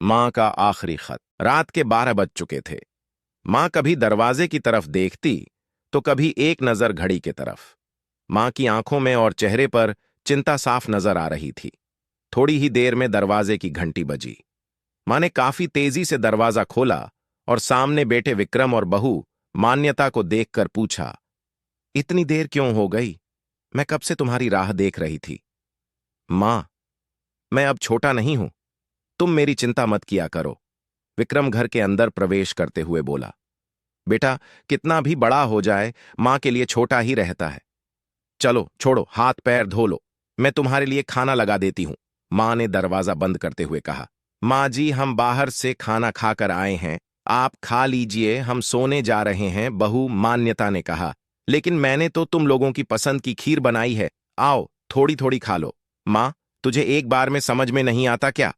माँ का आखिरी खत। रात के 12 बज चुके थे। माँ कभी दरवाजे की तरफ देखती तो कभी एक नजर घड़ी की तरफ। माँ की आंखों में और चेहरे पर चिंता साफ नजर आ रही थी। थोड़ी ही देर में दरवाजे की घंटी बजी। माँ ने काफी तेजी से दरवाजा खोला और सामने बैठे विक्रम और बहू मान्यता को देखकर पूछा, इतनी देर क्यों हो गई? मैं कब से तुम्हारी राह देख रही थी। माँ, मैं अब छोटा नहीं हूं, तुम मेरी चिंता मत किया करो। विक्रम घर के अंदर प्रवेश करते हुए बोला। बेटा, कितना भी बड़ा हो जाए मां के लिए छोटा ही रहता है। चलो छोड़ो, हाथ पैर धो लो, मैं तुम्हारे लिए खाना लगा देती हूं। मां ने दरवाजा बंद करते हुए कहा। माँ जी, हम बाहर से खाना खाकर आए हैं, आप खा लीजिए, हम सोने जा रहे हैं, बहू मान्यता ने कहा। लेकिन मैंने तो तुम लोगों की पसंद की खीर बनाई है, आओ थोड़ी थोड़ी खा लो। माँ, तुझे एक बार में समझ में नहीं आता क्या?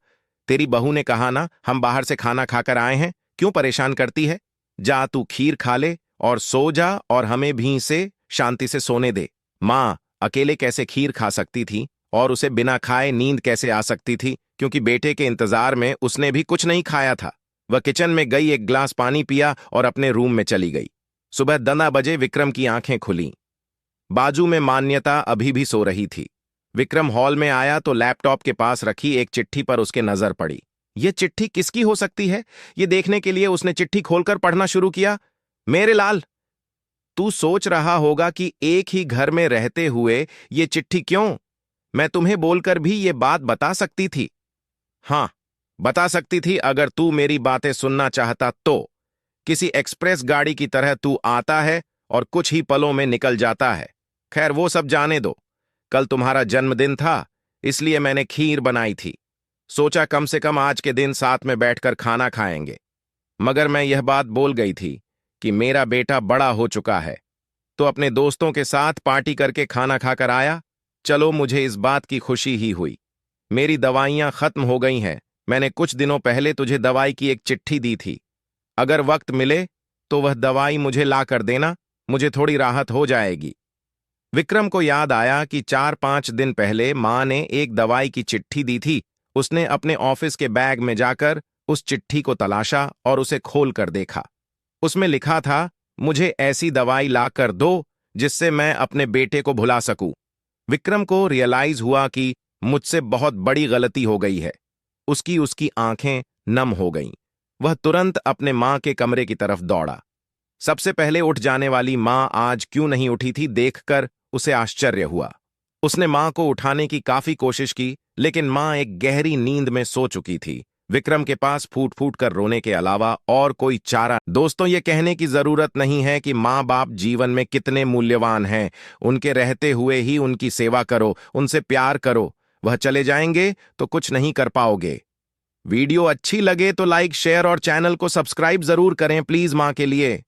तेरी बहू ने कहा ना, हम बाहर से खाना खाकर आए हैं, क्यों परेशान करती है? जा तू खीर खा ले और सो जा, और हमें भी से शांति से सोने दे। माँ अकेले कैसे खीर खा सकती थी और उसे बिना खाए नींद कैसे आ सकती थी, क्योंकि बेटे के इंतजार में उसने भी कुछ नहीं खाया था। वह किचन में गई, एक गिलास पानी पिया और अपने रूम में चली गई। सुबह 10 बजे विक्रम की आंखें खुलीं। बाजू में मान्यता अभी भी सो रही थी। विक्रम हॉल में आया तो लैपटॉप के पास रखी एक चिट्ठी पर उसके नजर पड़ी। यह चिट्ठी किसकी हो सकती है? यह देखने के लिए उसने चिट्ठी खोलकर पढ़ना शुरू किया। मेरे लाल, तू सोच रहा होगा कि एक ही घर में रहते हुए ये चिट्ठी क्यों? मैं तुम्हें बोलकर भी ये बात बता सकती थी। हां, बता सकती थी अगर तू मेरी बातें सुनना चाहता तो। किसी एक्सप्रेस गाड़ी की तरह तू आता है और कुछ ही पलों में निकल जाता है। खैर, वो सब जाने दो। कल तुम्हारा जन्मदिन था, इसलिए मैंने खीर बनाई थी। सोचा कम से कम आज के दिन साथ में बैठकर खाना खाएंगे। मगर मैं यह बात बोल गई थी कि मेरा बेटा बड़ा हो चुका है, तो अपने दोस्तों के साथ पार्टी करके खाना खाकर आया। चलो, मुझे इस बात की खुशी ही हुई। मेरी दवाइयां खत्म हो गई हैं। मैंने कुछ दिनों पहले तुझे दवाई की एक चिट्ठी दी थी। अगर वक्त मिले तो वह दवाई मुझे ला कर देना, मुझे थोड़ी राहत हो जाएगी। विक्रम को याद आया कि 4-5 दिन पहले मां ने एक दवाई की चिट्ठी दी थी। उसने अपने ऑफिस के बैग में जाकर उस चिट्ठी को तलाशा और उसे खोल कर देखा। उसमें लिखा था, मुझे ऐसी दवाई ला कर दो जिससे मैं अपने बेटे को भुला सकूं। विक्रम को रियलाइज हुआ कि मुझसे बहुत बड़ी गलती हो गई है। उसकी आंखें नम हो गईं। वह तुरंत अपने मां के कमरे की तरफ दौड़ा। सबसे पहले उठ जाने वाली मां आज क्यों नहीं उठी थी, देखकर उसे आश्चर्य हुआ। उसने मां को उठाने की काफी कोशिश की, लेकिन मां एक गहरी नींद में सो चुकी थी। विक्रम के पास फूट फूट कर रोने के अलावा और कोई चारा। दोस्तों, ये कहने की जरूरत नहीं है कि माँ बाप जीवन में कितने मूल्यवान हैं। उनके रहते हुए ही उनकी सेवा करो, उनसे प्यार करो। वह चले जाएंगे तो कुछ नहीं कर पाओगे। वीडियो अच्छी लगे तो लाइक, शेयर और चैनल को सब्सक्राइब जरूर करें प्लीज, माँ के लिए।